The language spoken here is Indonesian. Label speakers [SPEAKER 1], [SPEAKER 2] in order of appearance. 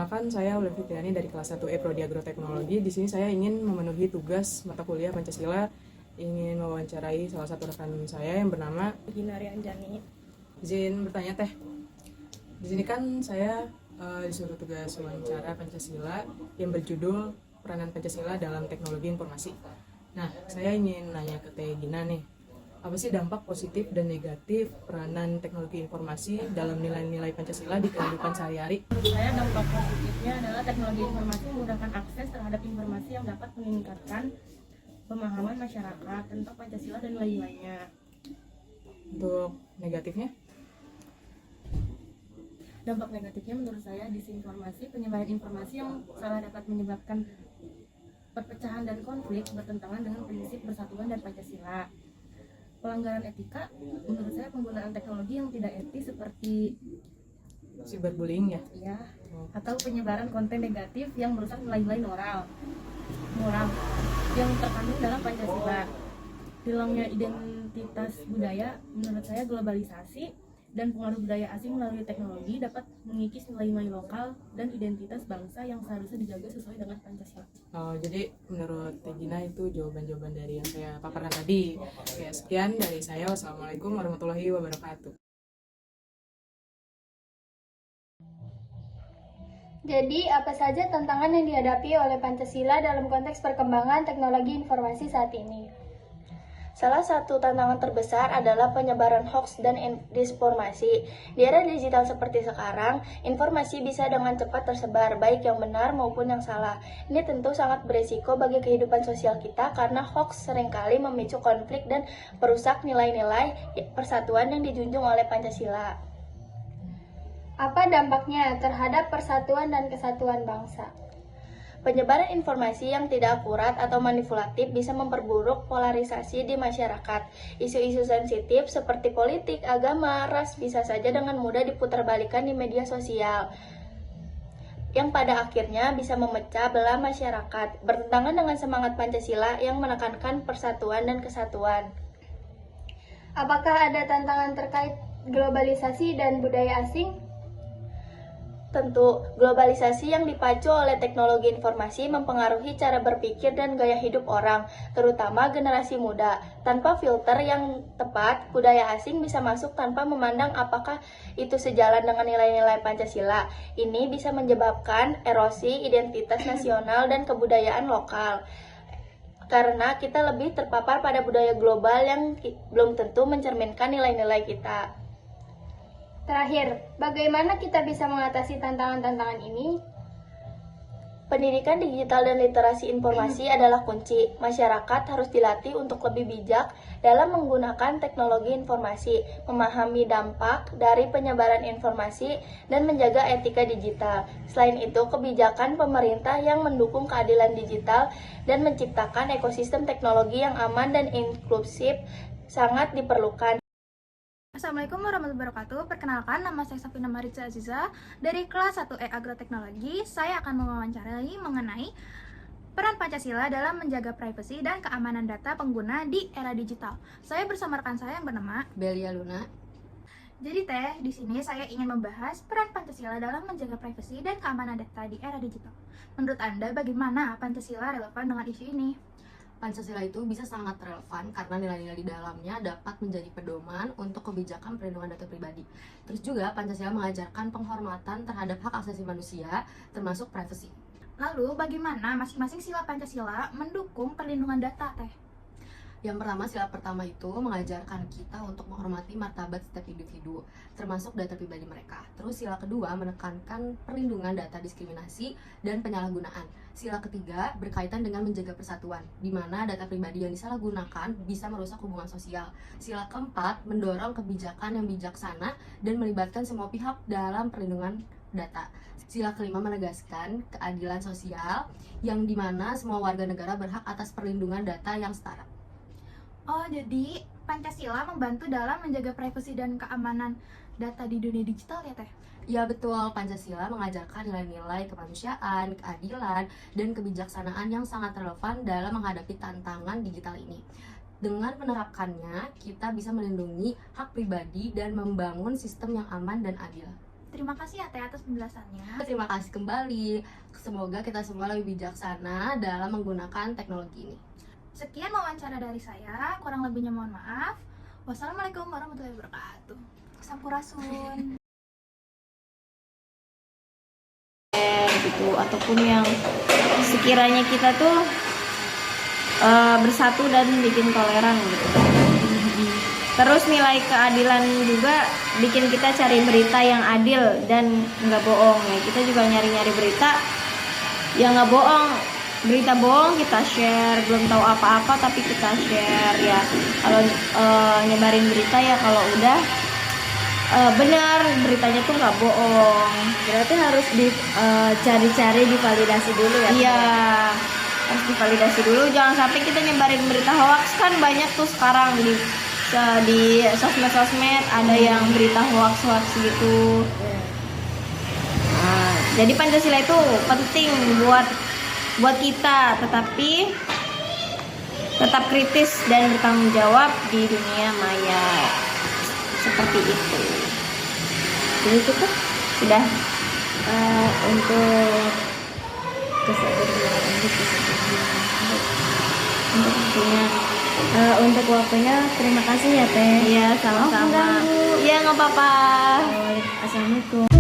[SPEAKER 1] Perkenalkan, saya Ulil Fitriani dari kelas 1E Prodi Agroteknologi. Di sini saya ingin memenuhi tugas mata kuliah Pancasila, ingin mewawancarai salah satu rekan saya yang bernama
[SPEAKER 2] Ginari Anjani.
[SPEAKER 1] Izin bertanya Teh. Di sini kan saya disuruh tugas wawancara Pancasila yang berjudul Peranan Pancasila dalam Teknologi Informasi. Nah, saya ingin nanya ke Teh Gina nih, apa sih dampak positif dan negatif peranan teknologi informasi dalam nilai-nilai Pancasila di kehidupan sehari-hari?
[SPEAKER 2] Menurut saya dampak positifnya adalah teknologi informasi memudahkan akses terhadap informasi yang dapat meningkatkan pemahaman masyarakat tentang Pancasila dan nilai-nilainya.
[SPEAKER 1] Untuk negatifnya?
[SPEAKER 2] Dampak negatifnya menurut saya disinformasi, penyebaran informasi yang salah dapat menyebabkan perpecahan dan konflik bertentangan dengan prinsip persatuan dan Pancasila. Pelanggaran etika, menurut saya penggunaan teknologi yang tidak etis seperti
[SPEAKER 1] Cyberbullying ya?
[SPEAKER 2] atau penyebaran konten negatif yang merusak nilai-nilai moral yang terkandung dalam Pancasila. Hilangnya identitas budaya, menurut saya globalisasi dan pengaruh budaya asing melalui teknologi dapat mengikis nilai-nilai lokal dan identitas bangsa yang seharusnya dijaga sesuai dengan Pancasila.
[SPEAKER 1] Jadi menurut Teh Gina itu jawaban-jawaban dari yang saya paparkan tadi. Oke, sekian dari saya. Wassalamualaikum warahmatullahi wabarakatuh.
[SPEAKER 3] Jadi, apa saja tantangan yang dihadapi oleh Pancasila dalam konteks perkembangan teknologi informasi saat ini?
[SPEAKER 4] Salah satu tantangan terbesar adalah penyebaran hoaks dan disinformasi. Di era digital seperti sekarang, informasi bisa dengan cepat tersebar, baik yang benar maupun yang salah. Ini tentu sangat berisiko bagi kehidupan sosial kita karena hoaks seringkali memicu konflik dan merusak nilai-nilai persatuan yang dijunjung oleh Pancasila.
[SPEAKER 3] Apa dampaknya terhadap persatuan dan kesatuan bangsa?
[SPEAKER 4] Penyebaran informasi yang tidak akurat atau manipulatif bisa memperburuk polarisasi di masyarakat. Isu-isu sensitif seperti politik, agama, ras bisa saja dengan mudah diputarbalikkan di media sosial, yang pada akhirnya bisa memecah belah masyarakat, bertentangan dengan semangat Pancasila yang menekankan persatuan dan kesatuan.
[SPEAKER 3] Apakah ada tantangan terkait globalisasi dan budaya asing?
[SPEAKER 4] Tentu, globalisasi yang dipacu oleh teknologi informasi mempengaruhi cara berpikir dan gaya hidup orang, terutama generasi muda. Tanpa filter yang tepat, budaya asing bisa masuk tanpa memandang apakah itu sejalan dengan nilai-nilai Pancasila. Ini bisa menyebabkan erosi identitas nasional dan kebudayaan lokal, karena kita lebih terpapar pada budaya global yang belum tentu mencerminkan nilai-nilai kita.
[SPEAKER 3] Terakhir, bagaimana kita bisa mengatasi tantangan-tantangan ini?
[SPEAKER 4] Pendidikan digital dan literasi informasi adalah kunci. Masyarakat harus dilatih untuk lebih bijak dalam menggunakan teknologi informasi, memahami dampak dari penyebaran informasi, dan menjaga etika digital. Selain itu, kebijakan pemerintah yang mendukung keadilan digital dan menciptakan ekosistem teknologi yang aman dan inklusif sangat diperlukan.
[SPEAKER 5] Assalamualaikum warahmatullahi wabarakatuh. Perkenalkan, nama saya Safina Mariza Aziza dari kelas 1E Agroteknologi. Saya akan mewawancarai mengenai peran Pancasila dalam menjaga privasi dan keamanan data pengguna di era digital. Saya bersama rekan saya yang bernama
[SPEAKER 6] Belia Luna.
[SPEAKER 5] Jadi di sini saya ingin membahas peran Pancasila dalam menjaga privasi dan keamanan data di era digital. Menurut Anda, bagaimana Pancasila relevan dengan isu ini?
[SPEAKER 6] Pancasila itu bisa sangat relevan karena nilai-nilai di dalamnya dapat menjadi pedoman untuk kebijakan perlindungan data pribadi. Terus juga Pancasila mengajarkan penghormatan terhadap hak asasi manusia, termasuk privasi.
[SPEAKER 5] Lalu, bagaimana masing-masing sila Pancasila mendukung perlindungan data, Teh?
[SPEAKER 6] Yang pertama, sila pertama itu mengajarkan kita untuk menghormati martabat setiap individu, termasuk data pribadi mereka. Terus sila kedua menekankan perlindungan data diskriminasi dan penyalahgunaan. Sila ketiga berkaitan dengan menjaga persatuan, di mana data pribadi yang disalahgunakan bisa merusak hubungan sosial. Sila keempat mendorong kebijakan yang bijaksana dan melibatkan semua pihak dalam perlindungan data. Sila kelima menegaskan keadilan sosial, yang dimana semua warga negara berhak atas perlindungan data yang setara.
[SPEAKER 5] Oh, jadi Pancasila membantu dalam menjaga privasi dan keamanan data di dunia digital ya, Teh?
[SPEAKER 6] Ya betul, Pancasila mengajarkan nilai-nilai kemanusiaan, keadilan, dan kebijaksanaan yang sangat relevan dalam menghadapi tantangan digital ini. Dengan menerapkannya, kita bisa melindungi hak pribadi dan membangun sistem yang aman dan adil.
[SPEAKER 5] Terima kasih ya Teh atas penjelasannya.
[SPEAKER 6] Terima kasih kembali. Semoga kita semua lebih bijaksana dalam menggunakan teknologi ini.
[SPEAKER 5] Sekian wawancara dari saya, kurang lebihnya mohon maaf. Wassalamualaikum warahmatullahi wabarakatuh. Sampurasun.
[SPEAKER 7] Gitu, ataupun yang sekiranya kita tuh bersatu dan bikin toleran gitu. Terus nilai keadilan juga bikin kita cari berita yang adil dan nggak bohong ya. Kita juga nyari-nyari berita yang nggak bohong. Berita bohong kita share, belum tahu apa-apa tapi kita share ya. Kalau nyebarin berita ya kalau udah benar beritanya tuh nggak bohong.
[SPEAKER 8] Berarti harus dicari-cari, divalidasi dulu ya?
[SPEAKER 7] Iya, harus divalidasi dulu. Jangan sampai kita nyebarin berita hoax, kan banyak tuh sekarang di sosmed ada yang berita hoax gitu. Nah, jadi Pancasila itu penting buat kita, tetapi tetap kritis dan bertanggung jawab di dunia maya. Seperti itu.
[SPEAKER 8] Jadi cukup
[SPEAKER 7] Sudah.
[SPEAKER 8] untuk untuk waktunya terima kasih ya Teh.
[SPEAKER 7] Iya, sama-sama.
[SPEAKER 8] Maaf mengganggu.
[SPEAKER 7] Iya, nggak apa-apa.
[SPEAKER 8] Assalamualaikum.